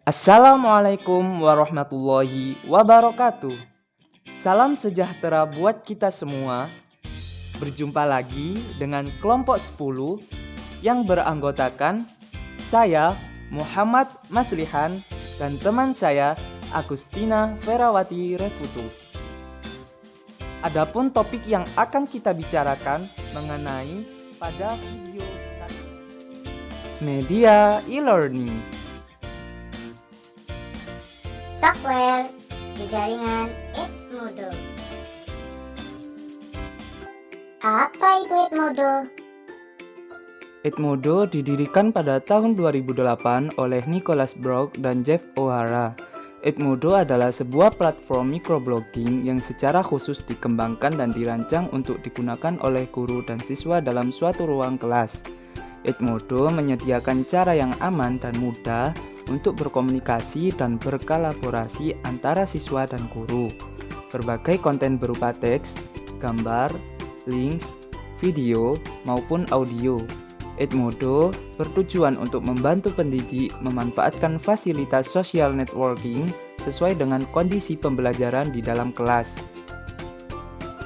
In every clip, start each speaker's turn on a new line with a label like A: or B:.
A: Assalamualaikum warahmatullahi wabarakatuh. Salam sejahtera buat kita semua. Berjumpa lagi dengan kelompok 10 yang beranggotakan saya Muhammad Maslihan dan teman saya Agustina Ferawati Refutu. Adapun topik yang akan kita bicarakan mengenai pada video media e-learning.
B: Software di jaringan Edmodo. Apa itu Edmodo?
A: Edmodo didirikan pada tahun 2008 oleh Nicholas Brock dan Jeff O'Hara. Edmodo adalah sebuah platform microblogging yang secara khusus dikembangkan dan dirancang untuk digunakan oleh guru dan siswa dalam suatu ruang kelas. Edmodo menyediakan cara yang aman dan mudah untuk berkomunikasi dan berkolaborasi antara siswa dan guru. Berbagai konten berupa teks, gambar, links, video, maupun audio. Edmodo bertujuan untuk membantu pendidik memanfaatkan fasilitas social networking sesuai dengan kondisi pembelajaran di dalam kelas.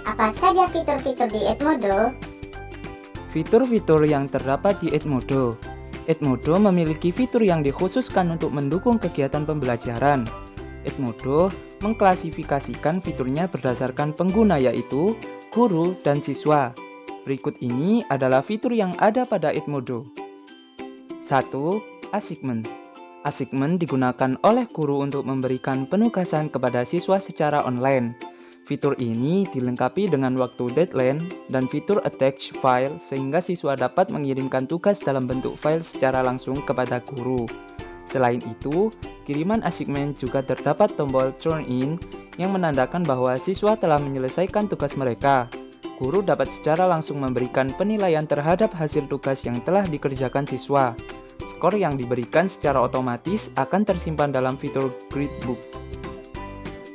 B: Apa saja fitur-fitur di Edmodo?
A: Fitur-fitur yang terdapat di Edmodo. Edmodo memiliki fitur yang dikhususkan untuk mendukung kegiatan pembelajaran. Edmodo mengklasifikasikan fiturnya berdasarkan pengguna, yaitu guru dan siswa. Berikut ini adalah fitur yang ada pada Edmodo. 1. Assignment. Assignment digunakan oleh guru untuk memberikan penugasan kepada siswa secara online. Fitur ini dilengkapi dengan waktu deadline dan fitur attach file sehingga siswa dapat mengirimkan tugas dalam bentuk file secara langsung kepada guru. Selain itu, kiriman assignment juga terdapat tombol turn in yang menandakan bahwa siswa telah menyelesaikan tugas mereka. Guru dapat secara langsung memberikan penilaian terhadap hasil tugas yang telah dikerjakan siswa. Skor yang diberikan secara otomatis akan tersimpan dalam fitur gradebook.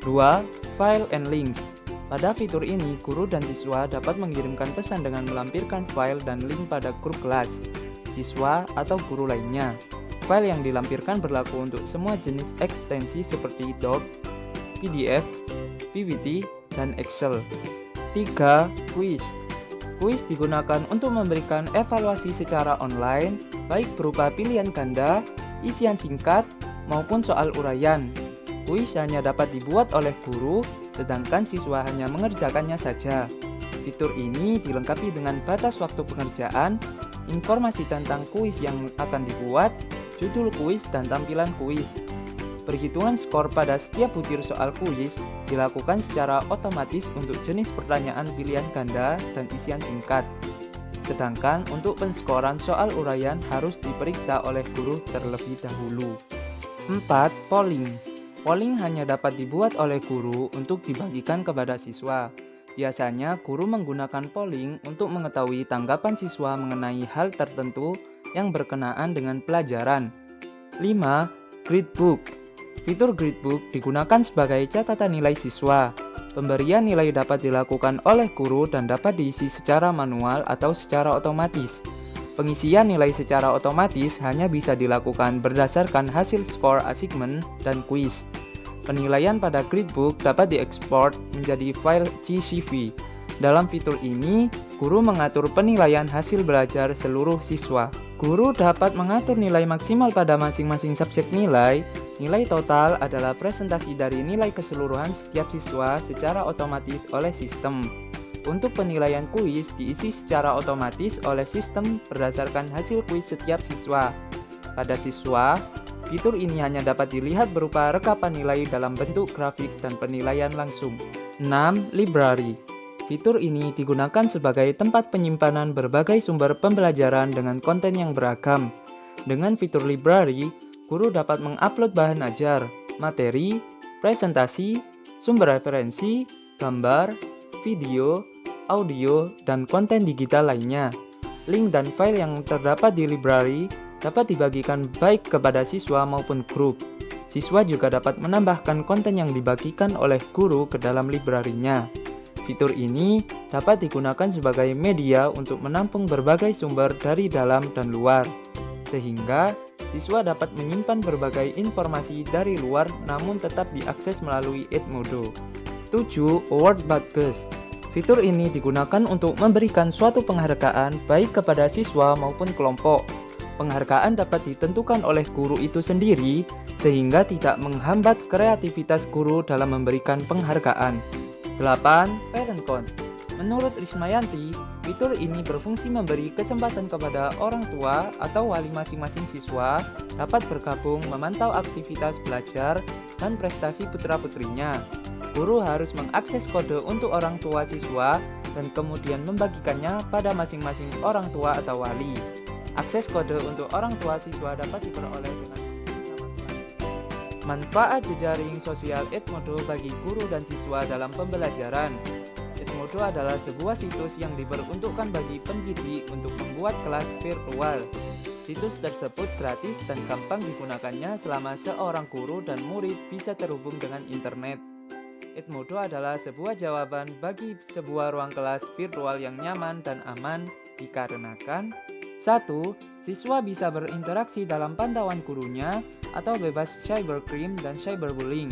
A: 2. File and links. Pada fitur ini, guru dan siswa dapat mengirimkan pesan dengan melampirkan file dan link pada grup kelas, siswa, atau guru lainnya. File yang dilampirkan berlaku untuk semua jenis ekstensi seperti doc, PDF, PPT, dan Excel. 3. Quiz. Quiz digunakan untuk memberikan evaluasi secara online, baik berupa pilihan ganda, isian singkat, maupun soal uraian. Kuis hanya dapat dibuat oleh guru, sedangkan siswa hanya mengerjakannya saja. Fitur ini dilengkapi dengan batas waktu pengerjaan, informasi tentang kuis yang akan dibuat, judul kuis, dan tampilan kuis. Perhitungan skor pada setiap butir soal kuis dilakukan secara otomatis untuk jenis pertanyaan pilihan ganda dan isian singkat. Sedangkan untuk penskoran soal uraian harus diperiksa oleh guru terlebih dahulu. 4. Polling. Polling hanya dapat dibuat oleh guru untuk dibagikan kepada siswa. Biasanya, guru menggunakan polling untuk mengetahui tanggapan siswa mengenai hal tertentu yang berkenaan dengan pelajaran. 5. Gradebook. Fitur gradebook digunakan sebagai catatan nilai siswa. Pemberian nilai dapat dilakukan oleh guru dan dapat diisi secara manual atau secara otomatis. Pengisian nilai secara otomatis hanya bisa dilakukan berdasarkan hasil skor assignment dan kuis. Penilaian pada gradebook dapat diekspor menjadi file CSV. Dalam fitur ini, guru mengatur penilaian hasil belajar seluruh siswa. Guru dapat mengatur nilai maksimal pada masing-masing subjek nilai. Nilai total adalah presentasi dari nilai keseluruhan setiap siswa secara otomatis oleh sistem. Untuk penilaian kuis diisi secara otomatis oleh sistem berdasarkan hasil kuis setiap siswa. Pada siswa, fitur ini hanya dapat dilihat berupa rekapan nilai dalam bentuk grafik dan penilaian langsung. 6. Library. Fitur ini digunakan sebagai tempat penyimpanan berbagai sumber pembelajaran dengan konten yang beragam. Dengan fitur library, guru dapat mengupload bahan ajar, materi, presentasi, sumber referensi, gambar, video, audio, dan konten digital lainnya. Link dan file yang terdapat di library dapat dibagikan baik kepada siswa maupun grup. Siswa juga dapat menambahkan konten yang dibagikan oleh guru ke dalam library-nya. Fitur ini dapat digunakan sebagai media untuk menampung berbagai sumber dari dalam dan luar, sehingga siswa dapat menyimpan berbagai informasi dari luar namun tetap diakses melalui Edmodo. 7. Award Badges. Fitur ini digunakan untuk memberikan suatu penghargaan baik kepada siswa maupun kelompok. Penghargaan dapat ditentukan oleh guru itu sendiri sehingga tidak menghambat kreativitas guru dalam memberikan penghargaan. 8. Parent Count. Menurut Rismayanti, fitur ini berfungsi memberi kesempatan kepada orang tua atau wali masing-masing siswa dapat bergabung memantau aktivitas belajar dan prestasi putra-putrinya. Guru harus mengakses kode untuk orang tua siswa dan kemudian membagikannya pada masing-masing orang tua atau wali. Akses kode untuk orang tua siswa dapat diperoleh dengan manfaat jejaring sosial Edmodo bagi guru dan siswa dalam pembelajaran. Edmodo adalah sebuah situs yang diperuntukkan bagi pendidik untuk membuat kelas virtual. Situs tersebut gratis dan gampang digunakannya selama seorang guru dan murid bisa terhubung dengan internet. Edmodo adalah sebuah jawaban bagi sebuah ruang kelas virtual yang nyaman dan aman dikarenakan 1. Siswa bisa berinteraksi dalam pantauan gurunya atau bebas cybercrime dan cyberbullying.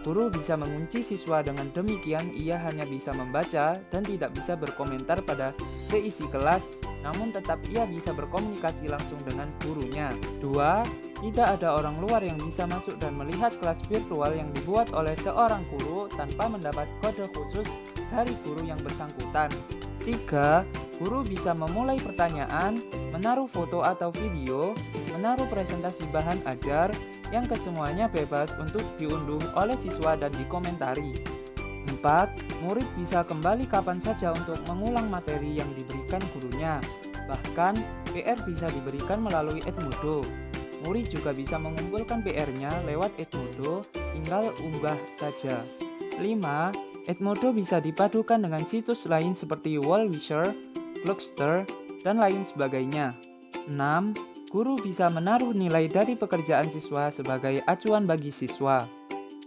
A: Guru bisa mengunci siswa dengan demikian ia hanya bisa membaca dan tidak bisa berkomentar pada seisi kelas, namun tetap ia bisa berkomunikasi langsung dengan gurunya. 2. Tidak ada orang luar yang bisa masuk dan melihat kelas virtual yang dibuat oleh seorang guru tanpa mendapat kode khusus dari guru yang bersangkutan. 3. Guru bisa memulai pertanyaan, menaruh foto atau video, menaruh presentasi bahan ajar, yang kesemuanya bebas untuk diunduh oleh siswa dan dikomentari. 4. Murid bisa kembali kapan saja untuk mengulang materi yang diberikan gurunya. Bahkan, PR bisa diberikan melalui Edmodo. Murid juga bisa mengumpulkan PR-nya lewat Edmodo, tinggal unggah saja. 5. Edmodo bisa dipadukan dengan situs lain seperti Wallwisher, Blockster, dan lain sebagainya. 6. Guru bisa menaruh nilai dari pekerjaan siswa sebagai acuan bagi siswa.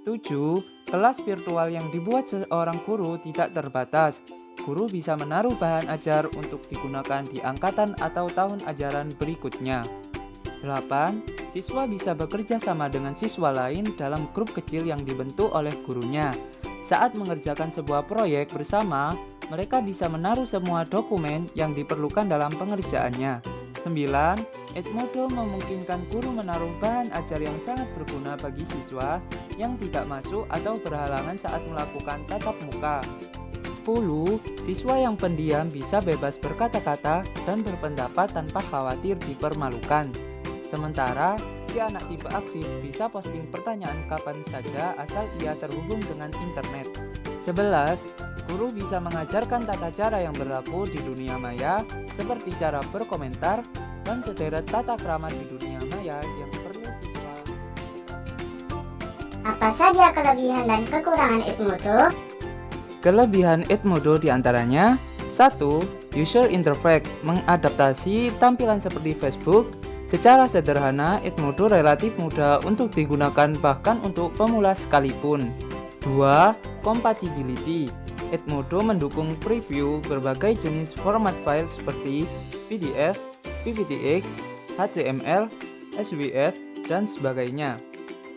A: 7. Kelas virtual yang dibuat seorang guru tidak terbatas. Guru bisa menaruh bahan ajar untuk digunakan di angkatan atau tahun ajaran berikutnya. 8. Siswa bisa bekerja sama dengan siswa lain dalam grup kecil yang dibentuk oleh gurunya. Saat mengerjakan sebuah proyek bersama, mereka bisa menaruh semua dokumen yang diperlukan dalam pengerjaannya. 9. Edmodo memungkinkan guru menaruh bahan ajar yang sangat berguna bagi siswa yang tidak masuk atau berhalangan saat melakukan tatap muka. 10. Siswa yang pendiam bisa bebas berkata-kata dan berpendapat tanpa khawatir dipermalukan. Sementara, si anak tipe aktif bisa posting pertanyaan kapan saja asal ia terhubung dengan internet. 11. Guru bisa mengajarkan tata cara yang berlaku di dunia maya, seperti cara berkomentar dan sederet tata krama di dunia maya yang perlu siswa.
B: Apa saja kelebihan dan kekurangan Edmodo?
A: Kelebihan Edmodo diantaranya 1. User interface mengadaptasi tampilan seperti Facebook. Secara sederhana, Edmodo relatif mudah untuk digunakan bahkan untuk pemula sekalipun. 2. Compatibility. Edmodo mendukung preview berbagai jenis format file seperti PDF, PPTX, HTML, SVF, dan sebagainya.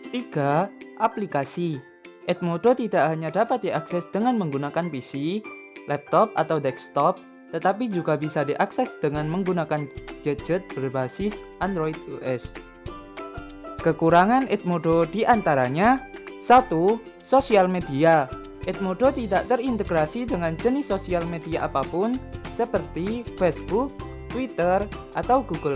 A: 3. Aplikasi. Edmodo tidak hanya dapat diakses dengan menggunakan PC, laptop, atau desktop, tetapi juga bisa diakses dengan menggunakan gadget berbasis Android OS. Kekurangan Edmodo diantaranya 1. Sosial media. Edmodo tidak terintegrasi dengan jenis sosial media apapun seperti Facebook, Twitter, atau Google+.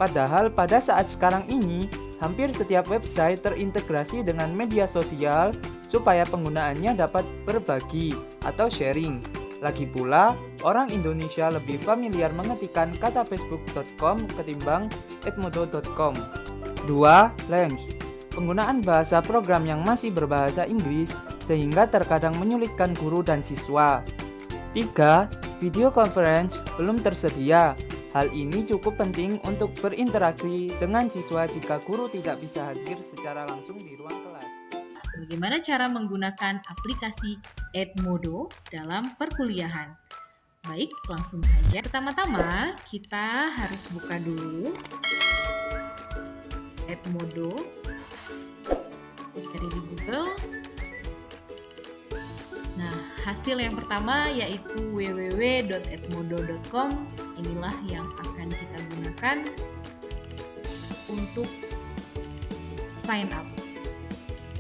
A: Padahal pada saat sekarang ini, hampir setiap website terintegrasi dengan media sosial supaya penggunaannya dapat berbagi atau sharing. Lagi pula, orang Indonesia lebih familiar mengetikkan kata facebook.com ketimbang edmodo.com. 2. Language. Penggunaan bahasa program yang masih berbahasa Inggris sehingga terkadang menyulitkan guru dan siswa. 3. Video conference belum tersedia. Hal ini cukup penting untuk berinteraksi dengan siswa jika guru tidak bisa hadir secara langsung di ruang kelas.
C: Bagaimana cara menggunakan aplikasi Edmodo dalam perkuliahan? Baik, langsung saja. Pertama-tama, kita harus buka dulu Edmodo. Cari di Google. Nah, hasil yang pertama yaitu www.edmodo.com. Inilah yang akan kita gunakan untuk sign up.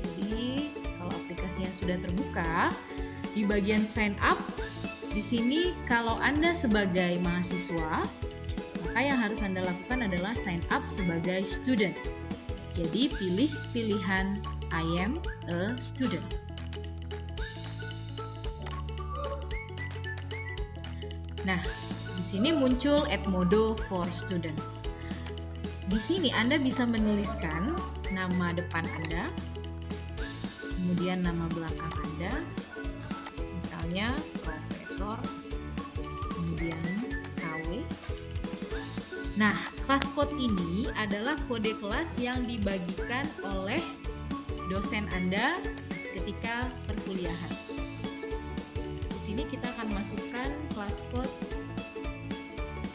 C: Jadi, kalau aplikasinya sudah terbuka, di bagian sign up, di sini kalau Anda sebagai mahasiswa, maka yang harus Anda lakukan adalah sign up sebagai student. Jadi, pilih pilihan I am a student. Nah, di sini muncul Edmodo for Students. Di sini Anda bisa menuliskan nama depan Anda, kemudian nama belakang Anda, misalnya Profesor, kemudian KW. Nah, kelas code ini adalah kode kelas yang dibagikan oleh dosen Anda ketika perkuliahan. Di sini kita akan masukkan kelas code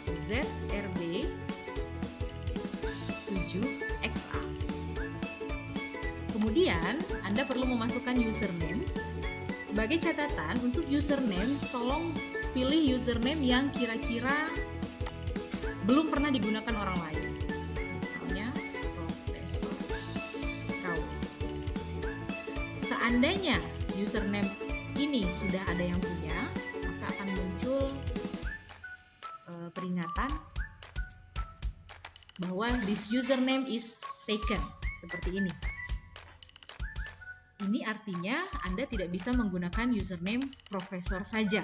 C: ZRB 7XA. Kemudian, Anda perlu memasukkan username. Sebagai catatan, untuk username, tolong pilih username yang kira-kira belum pernah digunakan orang lain. Misalnya, Profesor KW. Seandainya username ini sudah ada yang punya, maka akan muncul peringatan bahwa this username is taken, seperti ini. Ini artinya Anda tidak bisa menggunakan username profesor saja.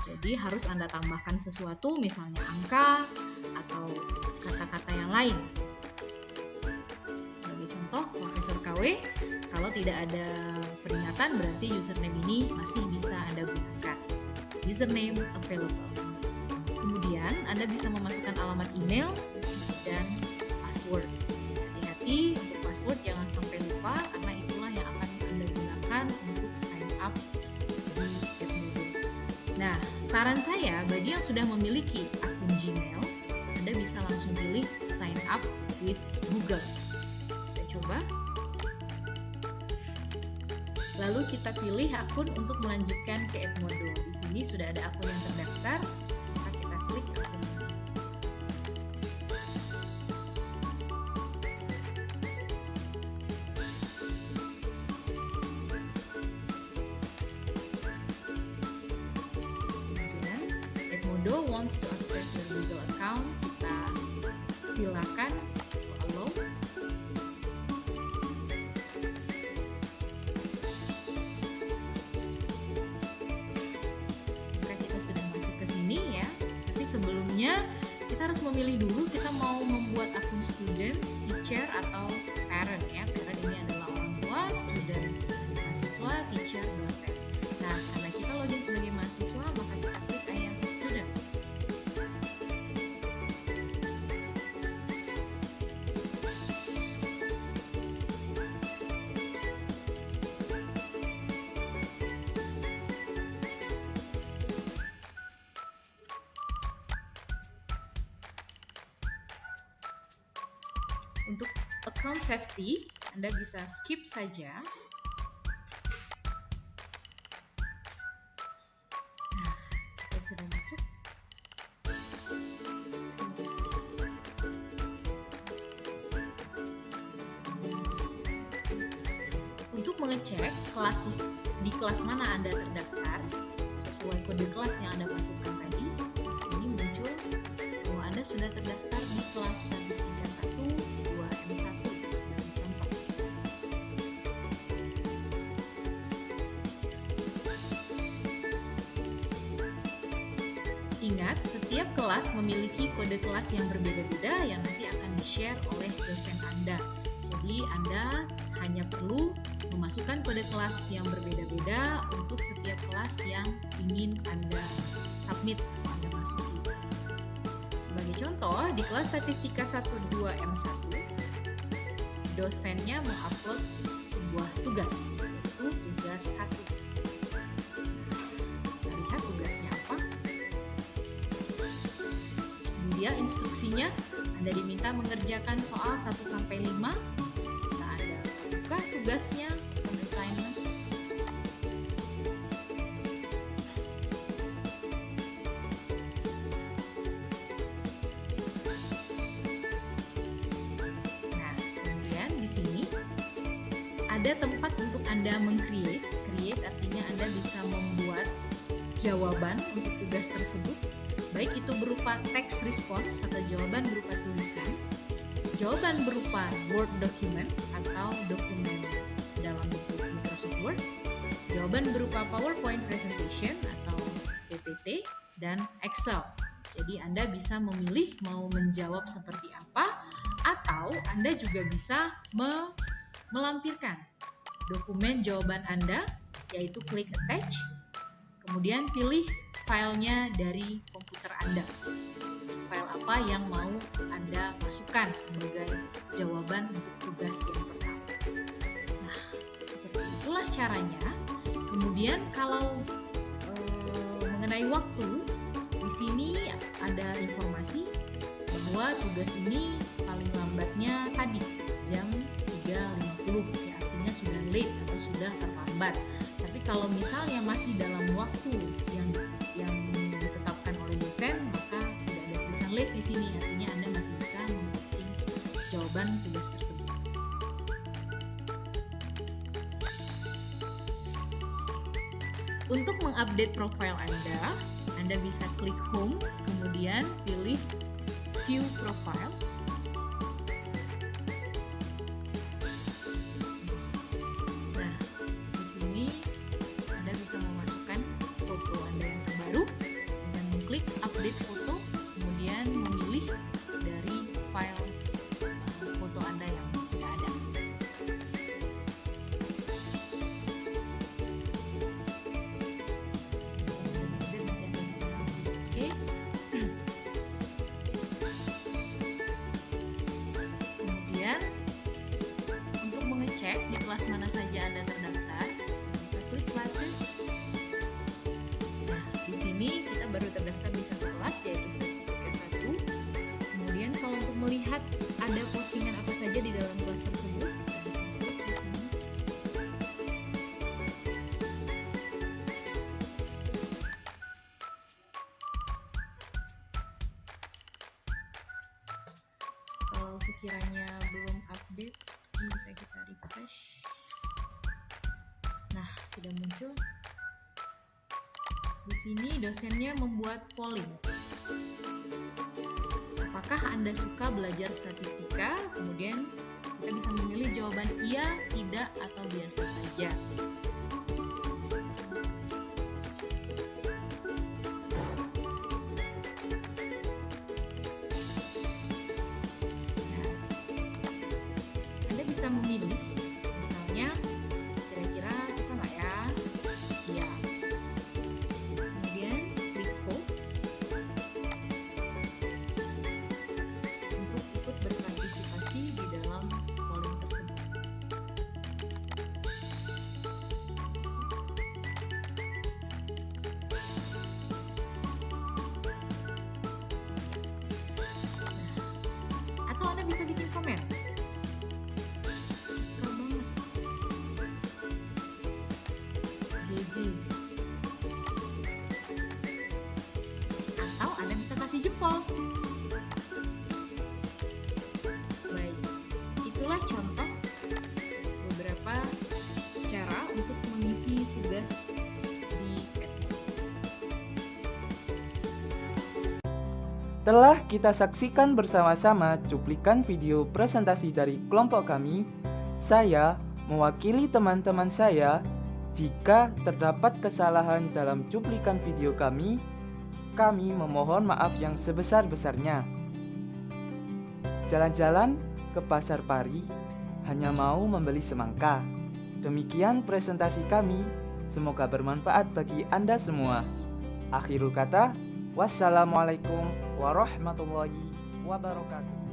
C: Jadi harus Anda tambahkan sesuatu, misalnya angka atau kata-kata yang lain. Sebagai contoh, Profesor KW, kalau tidak ada peringatan berarti username ini masih bisa Anda gunakan. Username available. Kemudian Anda bisa memasukkan alamat email dan password. Hati-hati untuk password, jangan sampai lupa karena itulah yang akan Anda gunakan untuk sign up di Edmodo. Nah, saran saya bagi yang sudah memiliki akun Gmail, Anda bisa langsung pilih sign up with Google. Kita coba. Lalu kita pilih akun untuk melanjutkan ke Edmodo. Di sini sudah ada akun yang terdaftar, maka kita klik akun. Kemudian, Edmodo wants to access your Google account. Kita silakan follow. Sudah masuk ke sini ya, tapi sebelumnya kita harus memilih dulu kita mau membuat akun student, teacher, atau parent ya. Parent ini adalah orang tua, student mahasiswa, teacher dosen. Nah, karena kita login sebagai mahasiswa, maka kita klik I am a student. Untuk account safety, Anda bisa skip saja. Nah, kita sudah masuk. Untuk mengecek kelas di kelas mana Anda terdaftar sesuai kode kelas yang Anda masukkan tadi, di sini muncul bahwa Anda sudah terdaftar di kelas statistika 1, 2, M1 sebagai contoh. Ingat, setiap kelas memiliki kode kelas yang berbeda-beda yang nanti akan di-share oleh dosen Anda. Jadi Anda hanya perlu memasukkan kode kelas yang berbeda-beda untuk setiap kelas yang ingin Anda submit atau Anda masuki. Sebagai contoh, di kelas statistika 1, 2, M1, dosennya mengupload sebuah tugas, yaitu tugas 1. Kita lihat tugasnya apa. Kemudian instruksinya Anda diminta mengerjakan soal 1-5. Bisa Anda buka tugasnya, assignment. Nah, kemudian di sini ada tempat untuk Anda meng-create. Create artinya Anda bisa membuat jawaban untuk tugas tersebut, baik itu berupa text response atau jawaban berupa tulisan, jawaban berupa Word document atau dokumen dalam bentuk Microsoft Word, jawaban berupa PowerPoint presentation atau PPT, dan Excel. Jadi Anda bisa memilih mau menjawab seperti apa, atau Anda juga bisa melampirkan dokumen jawaban Anda, yaitu klik attach, kemudian pilih filenya dari komputer Anda. File apa yang mau Anda masukkan sebagai jawaban untuk tugas yang pertama. Nah, seperti itulah caranya. Kemudian kalau mengenai waktu, di sini ada informasi bahwa tugas ini paling lambatnya tadi jam 3.50, ya, artinya sudah late atau sudah terlambat. Tapi kalau misalnya masih dalam waktu yang ditetapkan oleh dosen, maka tidak ada tulisan late di sini, artinya Anda masih bisa memposting jawaban tugas tersebut. Untuk mengupdate profile Anda bisa klik home, kemudian pilih view profile. Nah, di sini Anda bisa memasukkan foto Anda yang terbaru dengan mengklik update foto, kemudian memilih dari file foto Anda yang sudah ada. Oke. Kemudian untuk mengecek di kelas mana saja Anda terdaftar, bisa klik classes. Nah, di sini kita baru terdaftar di satu kelas, yaitu statistika 1. Kemudian kalau untuk melihat ada postingan apa saja di dalam kelas tersebut, kita bisa klik di sini. Kalau sekiranya belum update, ini bisa kita refresh. Nah, sudah muncul. Di sini dosennya membuat polling. Apakah Anda suka belajar statistika? Kemudian kita bisa memilih jawaban iya, tidak, atau biasa saja. Nah, Anda bisa memilih, misalnya kira-kira suka nggak ya? Iya. Kemudian klik vote untuk ikut berpartisipasi di dalam polling tersebut. Atau Anda bisa bikin komen. Suka banget. GG. Atau Anda bisa kasih jempol. Baik, itulah contoh beberapa cara untuk mengisi tugas di Edmodo.
A: Telah kita saksikan bersama-sama cuplikan video presentasi dari kelompok kami. Saya mewakili teman-teman saya. Jika terdapat kesalahan dalam cuplikan video kami memohon maaf yang sebesar-besarnya. Jalan-jalan ke Pasar Pari hanya mau membeli semangka. Demikian presentasi kami. Semoga bermanfaat bagi Anda semua. Akhirul kata, wassalamualaikum warahmatullahi wabarakatuh.